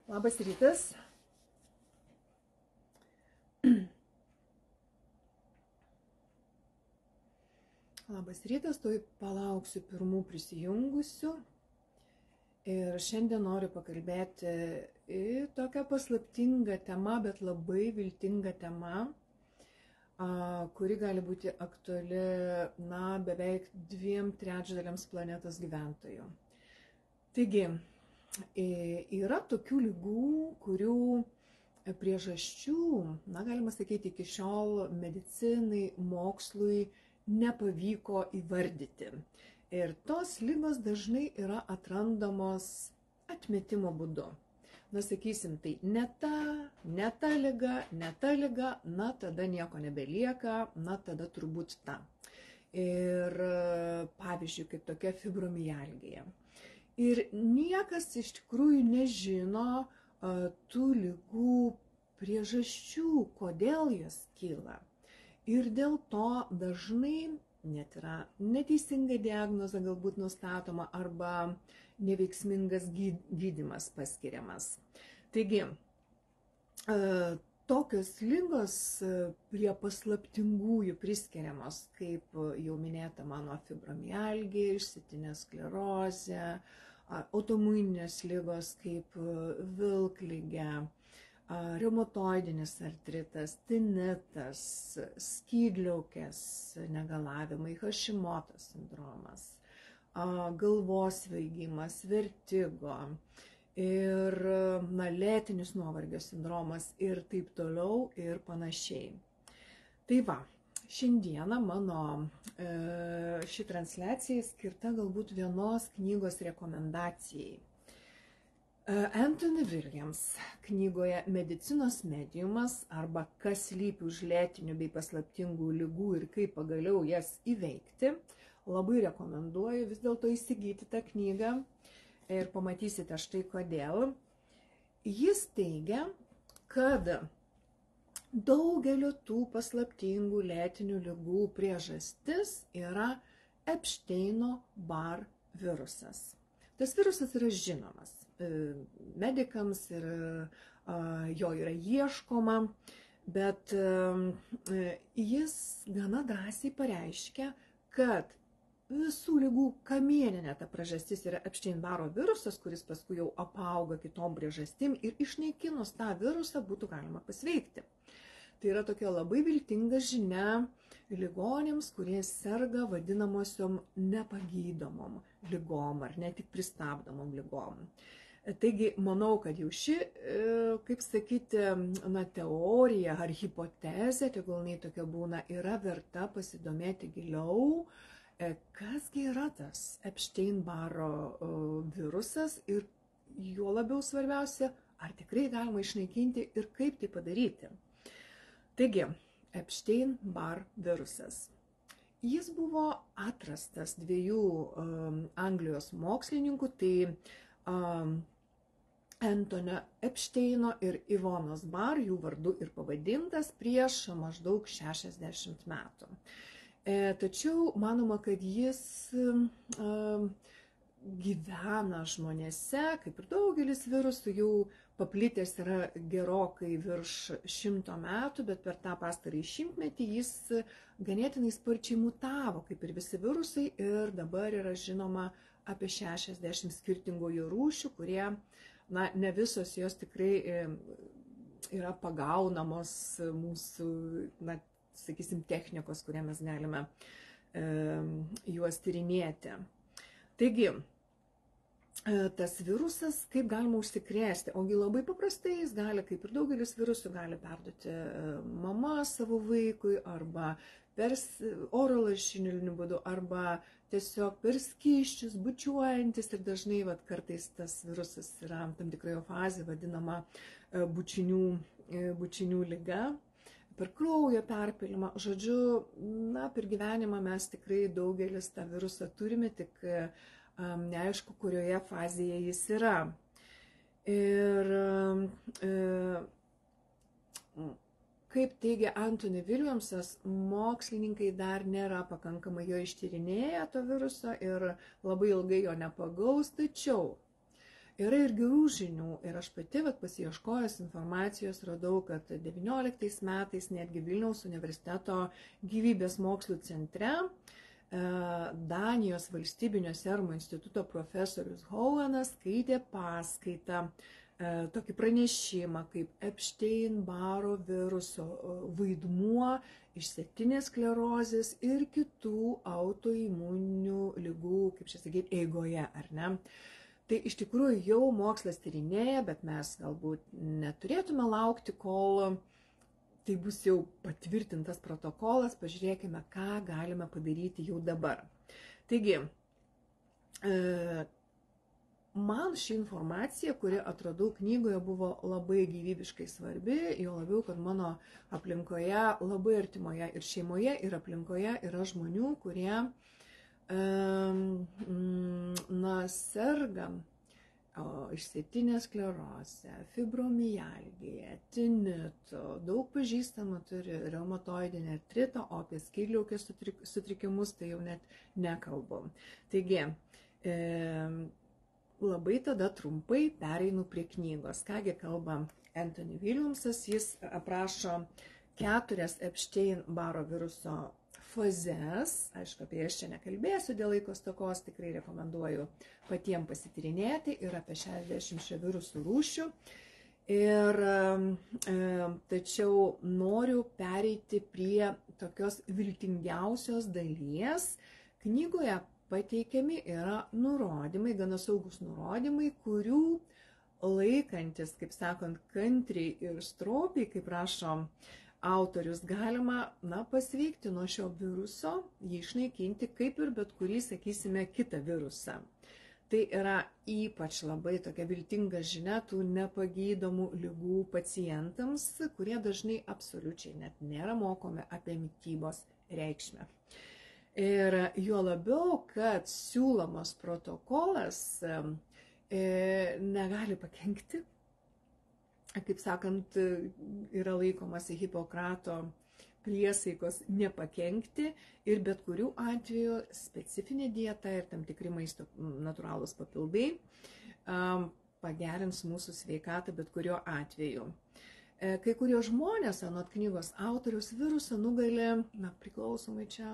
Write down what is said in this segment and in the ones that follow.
Labas rytas. Labas rytas, tuoj palauksiu pirmų prisijungusių. Ir šiandien noriu pakalbėti į tokią paslaptingą temą, bet labai viltingą temą, kuri gali būti aktuali, beveik 2/3 planetos gyventojų. Taigi, yra tokių ligų, kurių priežasčių, galima sakyti, iki šiol medicinai, mokslui nepavyko įvardyti. Ir tos ligos dažnai yra atrandamos atmetimo būdu. Sakysim, tai ne ta liga, tada nieko nebelieka, tada turbūt ta. Ir pavyzdžiui, kaip tokia fibromialgija. Ir niekas iš tikrųjų nežino tų ligų priežasčių, kodėl jos kyla. Ir dėl to dažnai net yra neteisinga diagnozė galbūt nustatoma arba neveiksmingas gydymas paskiriamas. Taigi, tokios ligos prie paslaptingųjų priskiriamos, kaip jau minėta mano fibromialgija, išsėtinė sklerozė, autoimuninės ligos kaip vilkligė, reumatoidinis artritas, tinitas, skydliaukės negalavimai, Hashimoto sindromas, galvos svaigimas, vertigo ir lėtinis nuovargio sindromas ir taip toliau ir panašiai. Tai va, šiandieną mano ši transliacija skirta galbūt vienos knygos rekomendacijai. Anthony Williams knygoje Medicinos mediumas arba Kas slypi už lėtinių bei paslaptingų ligų ir kaip pagaliau jas įveikti, labai rekomenduoju vis dėlto įsigyti tą knygą ir pamatysite štai kodėl. Jis teigia, kad daugelio tų paslaptingų lėtinių ligų priežastis yra Epšteino-Barr virusas. Tas virusas yra žinomas medikams ir jo yra ieškoma, bet jis gana drąsiai pareiškia, kad visų ligų kamieninė ta priežastis yra Epštein-Barro virusas, kuris paskui jau apauga kitom priežastim ir išnaikinus tą virusą būtų galima pasveikti. Tai yra tokia labai viltinga žinia ligonėms, kurie serga vadinamosiom nepagydomom ligom ar ne tik pristabdomom ligom. Taigi, manau, kad jau ši, kaip sakyti, teorija ar hipotezė, tegul jinai tokia būna, yra verta pasidomėti giliau, kasgi yra tas Epštein-Barro virusas ir juo labiau svarbiausia, ar tikrai galima išnaikinti ir kaip tai padaryti. Taigi, Epštein-Barr virusas. Jis buvo atrastas dviejų Anglijos mokslininkų, tai Antonio Epšteino ir Ivonos Barr, jų vardu ir pavadintas, prieš maždaug 60 metų. Tačiau manoma, kad jis gyvena žmonėse, kaip ir daugelis virusų, jau paplitęs yra gerokai virš 100 metų, bet per tą pastarąjį šimtmetį jis ganėtinai sparčiai mutavo, kaip ir visi virusai, ir dabar yra žinoma apie 60 skirtingų jų rūšių, kurie, ne visos jos tikrai yra pagaunamos mūsų, sakysim, technikos, kurią mes galime juos tyrinėti. Taigi, tas virusas, kaip galima užsikrėsti, ogi labai paprastai jis gali, kaip ir daugelis virusų, gali perduoti mama savo vaikui arba per oro lašiniu būdu, arba tiesiog per skysčius, bučiuojantis ir dažnai kartais tas virusas yra tam tikroje fazėje vadinama bučinių liga, per kraujo perpilimą. Žodžiu, per gyvenimą mes tikrai daugelis tą virusą turime, tik neaišku, kurioje fazėje jis yra. Ir kaip teigia Anthony Williamsas, mokslininkai dar nėra pakankamai jo ištyrinėję to viruso ir labai ilgai jo nepagaus, tačiau Yra ir gerų žinių ir aš pati pasiieškojęs informacijos radau, kad 19 metais netgi Vilniaus universiteto gyvybės mokslų centre Danijos valstybinio serumo instituto profesorius Houenas skaitė paskaitą, tokį pranešimą kaip Epstein-Baro viruso vaidmuo išsėtinės sklerozės ir kitų autoimuninių ligų, kaip čia sakyti, eigoje, ar ne? Tai iš tikrųjų jau mokslas tyrinėja, bet mes galbūt neturėtume laukti, kol tai bus jau patvirtintas protokolas, pažiūrėkime, ką galime padaryti jau dabar. Taigi, man ši informacija, kuri atradau knygoje, buvo labai gyvybiškai svarbi, jo labiau, kad mano aplinkoje, labai artimoje ir šeimoje ir aplinkoje yra žmonių, kurie serga išsėtinė sklerozė, fibromialgija, tinitu, daug pažįstamų turi reumatoidinį artritą, o apie skydliaukės sutrikimus tai jau net nekalbam. Taigi, labai tada trumpai pereinu prie knygos. Kągi kalba Anthony Williamsas, jis aprašo 4 Epstein-Baro viruso fazes, aišku, apie jas čia nekalbėsiu dėl laiko stokos, tikrai rekomenduoju patiems pasityrinėti, ir apie 60 virusų rūšių. Ir tačiau noriu pereiti prie tokios viltingiausios dalies. Knygoje pateikiami yra nurodymai, gana saugus nurodymai, kurių laikantis, kaip sakant, kantriai ir stropiai, kaip rašo autorius, galima pasveikti nuo šio viruso, jį išnaikinti kaip ir bet kurį, sakysime, kitą virusą. Tai yra ypač labai tokia viltinga žinia tų nepagydomų ligų pacientams, kurie dažnai absoliučiai net nėra mokomi apie mitybos reikšmę. Ir juo labiau, kad siūlomas protokolas negali pakenkti, kaip sakant, yra laikomasi Hipokrato priesaikos nepakenkti, ir bet kurių atveju specifinė dieta ir tam tikri maisto natūralūs papildai pagerins mūsų sveikatą bet kuriuo atveju. Kai kurie žmonės, anot knygos autoriaus, virusą nugali, priklausomai čia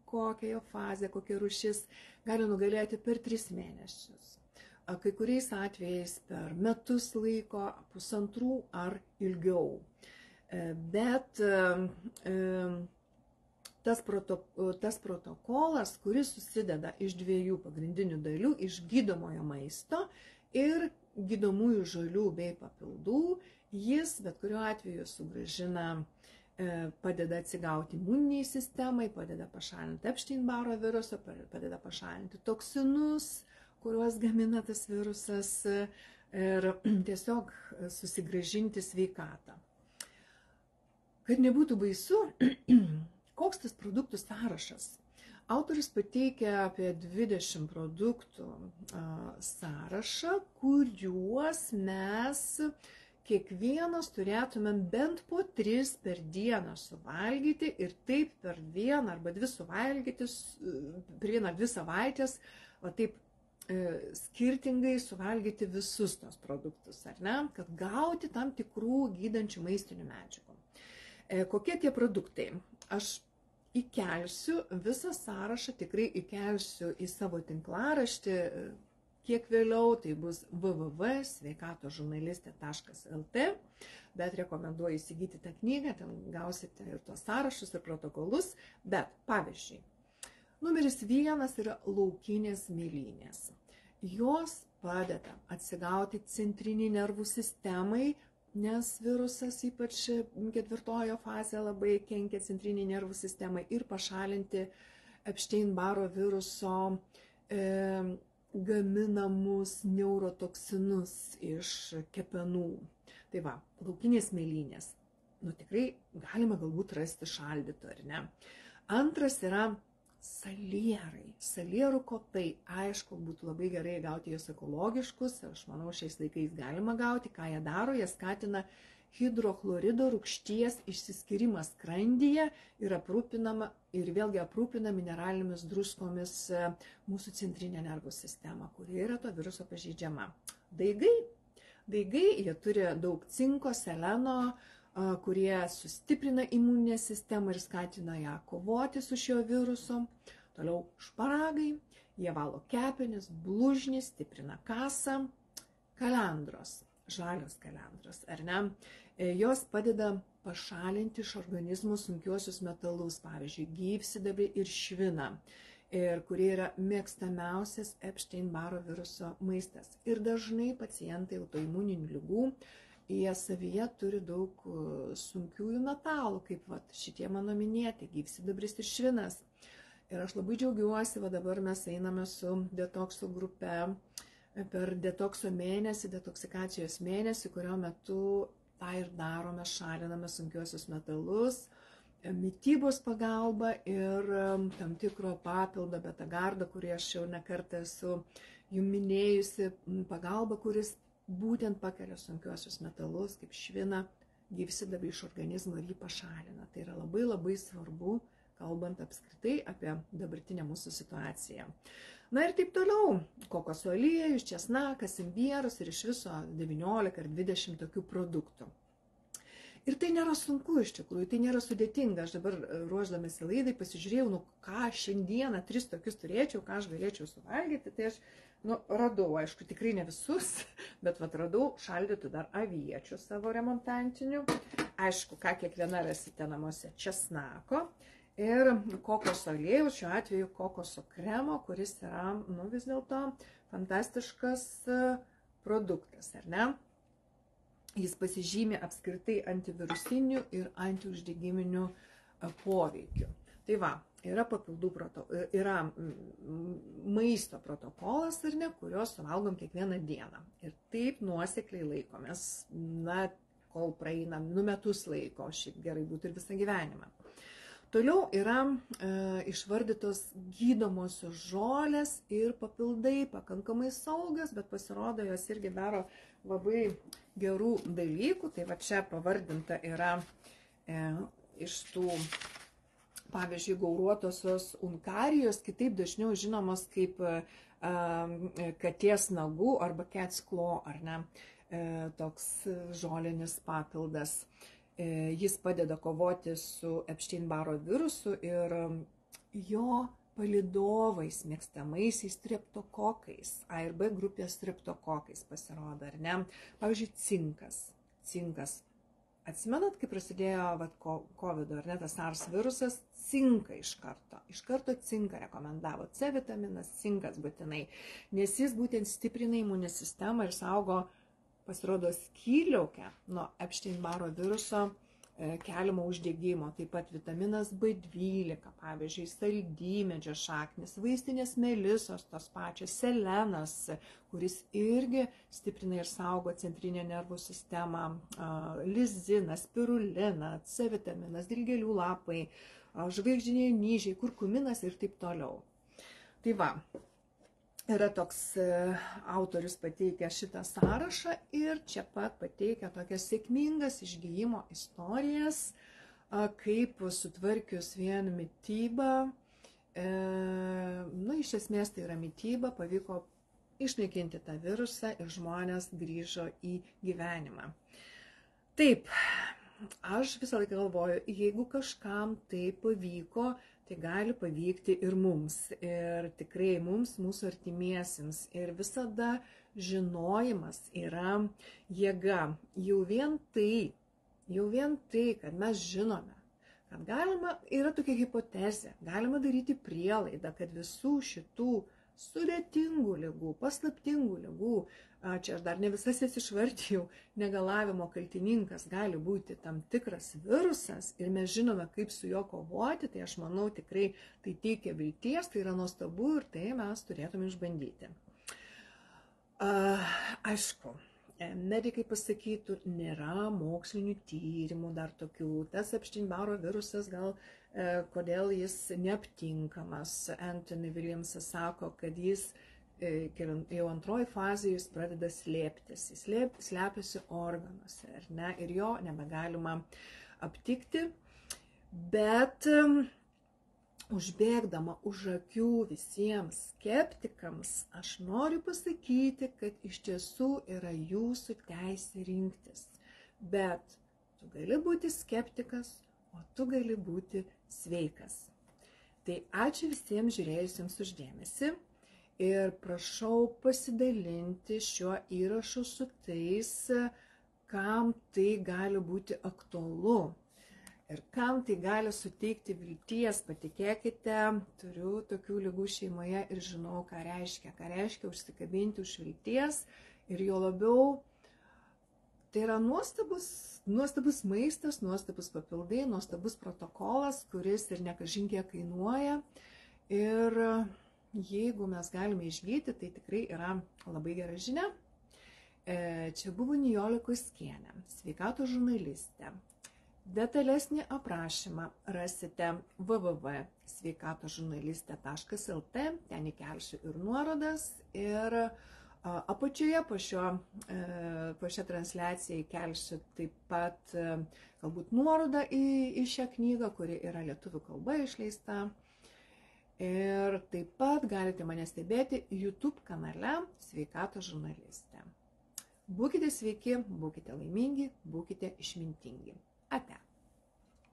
kokia jo fazė, kokia rūšis, gali nugalėti per 3 mėnesius. Kai kuriais atvejais per metus laiko, 1,5 ar ilgiau. Bet tas protokolas, kuris susideda iš 2 pagrindinių dalių, iš gydomojo maisto ir gydomųjų žolių bei papildų, jis bet kuriuo atveju sugrąžina, padeda atsigauti imuniniai sistemai, padeda pašalinti Epstein-Baro virusą, padeda pašalinti toksinus, kuriuos gamina tas virusas, ir tiesiog susigrąžinti sveikatą. Kad nebūtų baisu, koks tas produktų sąrašas? Autorius pateikia apie 20 produktų sąrašą, kuriuos mes kiekvienas turėtumėm bent po 3 per dieną suvalgyti, ir taip per 1 arba 2 suvalgyti, per 1 ar 2 savaitės, o taip skirtingai suvalgyti visus tos produktus, ar ne, kad gauti tam tikrų gydančių maistinių medžiagų. Kokie tie produktai? Aš įkelsiu visą sąrašą, tikrai įkelsiu į savo tinklaraštį, kiek vėliau, tai bus www.sveikatožurnalistė.lt, bet rekomenduoju įsigyti tą knygą, ten gausite ir tos sąrašus ir protokolus. Bet, pavyzdžiui, numeris 1 yra laukinės mėlynės. Jos padeda atsigauti centriniai nervų sistemai, nes virusas, ypač 4 fazė, labai kenkia centriniai nervų sistemai, ir pašalinti Epstein-Baro viruso gaminamus neurotoksinus iš kepenų. Tai va, laukinės mėlynės. Tikrai galima galbūt rasti šaldytų, ar ne? Antras yra salierai. Salierų kotai. Aišku, būtų labai gerai gauti juos ekologiškus. Aš manau, šiais laikais galima gauti. Ką jie daro? Jie skatina hidrochlorido rūgšties išsiskyrimas skrandyje ir vėlgi aprūpina mineralinėmis druskomis mūsų centrinę nervų sistemą, kuri yra to viruso pažeidžiama. Daigai, jie turi daug cinko, seleno, kurie sustiprina imuninę sistemą ir skatina ją kovoti su šio virusu. Toliau šparagai, jie valo kepenis, blužnį, stiprina kasą. Kalendros, žalios kalendros, ar ne? Jos padeda pašalinti iš organizmų sunkiuosius metalus, pavyzdžiui, gyvsidabrį ir šviną, ir kurie yra mėgstamiausias Epstein-Barro viruso maistas. Ir dažnai pacientai autoimuninių ligų, jie savyje turi daug sunkiųjų metalų, kaip šitie mano minėti, gyvsidabris ir švinas. Ir aš labai džiaugiuosi, dabar mes einame su detokso grupe per detokso mėnesį, detoksikacijos mėnesį, kurio metu tą ir darome, šaliname sunkiuosius metalus, mitybos pagalba ir tam tikro papildo betagardo, kurį aš jau nekartą esu jums minėjusi, pagalba, kuris būtent pakelia sunkiuosius metalus, kaip švina, gyvsidabrį iš organizmo ir jį pašalina. Tai yra labai labai svarbu, kalbant apskritai apie dabartinę mūsų situaciją. Na ir taip toliau, kokoso aliejus, česnakas, imbieras ir iš viso 19 ar 20 tokių produktų. Ir tai nėra sunku iš tikrųjų, tai nėra sudėtinga. Aš dabar ruoždamasi laidai pasižiūrėjau, ką šiandieną 3 tokius turėčiau, ką aš galėčiau suvalgyti. Tai aš radau, aišku, tikrai ne visus, bet radau šaldytų dar aviečių savo remontantinių. Aišku, ką kiekviena rasite namuose, česnako. Ir kokoso aliejus, šiuo atveju kokoso kremo, kuris yra, vis dėlto fantastiškas produktas, ar ne? Jis pasižymi apskritai antivirusiniu ir antiuždegiminiu poveikiu. Tai yra maisto protokolas, ar ne, kurios suvalgom kiekvieną dieną. Ir taip nuosekliai laikomės, kol praeina metus laiko, šiaip gerai būtų ir visą gyvenimą. Toliau yra išvardytos gydomosios žolės ir papildai, pakankamai saugios, bet pasirodo, jos irgi daro labai gerų dalykų. Tai čia pavardinta yra iš tų, pavyzdžiui, gauruotosios unkarijos, kitaip dažniau žinomos kaip katės nagų arba cat's claw, ar ne, toks žolinis papildas. Jis padeda kovoti su Epstein-Barro virusu ir jo palydovais mėgstamaisiais streptokokais, A ir B grupės streptokokais pasirodo, ar ne? Pavyzdžiui, cinkas. Atsimenat, kai prasidėjo COVID, ar ne, tas SARS virusas, cinką iš karto cinką rekomendavo. C vitaminas, cinkas būtinai, nes jis būtent stiprina imuninę sistemą ir saugo, pasirodo, skydliaukę nuo Epstein-Barro viruso keliamo uždegimo. Taip pat vitaminas B12, pavyzdžiui, saldymedžio šaknis, vaistinės melisos, tos pačios, selenas, kuris irgi stiprina ir saugo centrinę nervų sistemą, lizinas, spirulina, C vitaminas, dilgėlių lapai, žvaigždiniai nyžiai, kurkuminas ir taip toliau. Tai yra toks autorius pateikia šitą sąrašą ir čia pat pateikia tokias sėkmingas išgijimo istorijas, kaip sutvarkius vien mitybą, iš esmės tai yra mityba, pavyko išnaikinti tą virusą ir žmonės grįžo į gyvenimą. Taip, aš visą laiką galvoju, jeigu kažkam tai pavyko, tai gali pavykti ir mums. Ir tikrai mums, mūsų artimiesiems. Ir visada žinojimas yra jėga. Jau vien tai, kad mes žinome, kad yra tokia hipotezė, galima daryti prielaidą, kad visų šitų sudėtingų ligų, paslaptingų ligų, čia aš dar ne visas jas išvardijau, negalavimo kaltininkas gali būti tam tikras virusas ir mes žinome, kaip su juo kovoti, tai aš manau tikrai tai teikia vilties, tai yra nuostabu ir tai mes turėtume išbandyti. Aišku, medikai pasakytų, nėra mokslinių tyrimų dar tokių, tas Epstein-Barro virusas gal kodėl jis neaptinkamas. Anthony Williamsas sako, kad jis jau antroji fazė jis pradeda slėptis. Jis slepiasi organuose, ar ne, ir jo nebegalima aptikti. Bet užbėgdama už akių visiems skeptikams, aš noriu pasakyti, kad iš tiesų yra jūsų teisė rinktis. Bet tu gali būti skeptikas, o tu gali būti sveikas. Tai ačiū visiems žiūrėjusiems už dėmesį ir prašau pasidalinti šiuo įrašu su tais, kam tai gali būti aktualu. Ir kam tai gali suteikti vilties, patikėkite, turiu tokių ligų šeimoje ir žinau, ką reiškia užsikabinti už vilties ir jo labiau tai yra nuostabus maistas, nuostabus papildai, nuostabus protokolas, kuris ir nekažin kiek kainuoja ir jeigu mes galime išgyti, tai tikrai yra labai gera žinia. Čia buvo Nijolė Koskienė, sveikatos žurnalistė. Detalesnį aprašymą rasite www.sveikatosžurnalistė.lt, ten įkelsiu ir nuorodas ir apačioje po šią transliaciją įkelsiu taip pat galbūt nuorodą į šią knygą, kuri yra lietuvių kalba išleista. Ir taip pat galite mane stebėti YouTube kanale Sveikatos žurnalistė. Būkite sveiki, būkite laimingi, būkite išmintingi. Ate.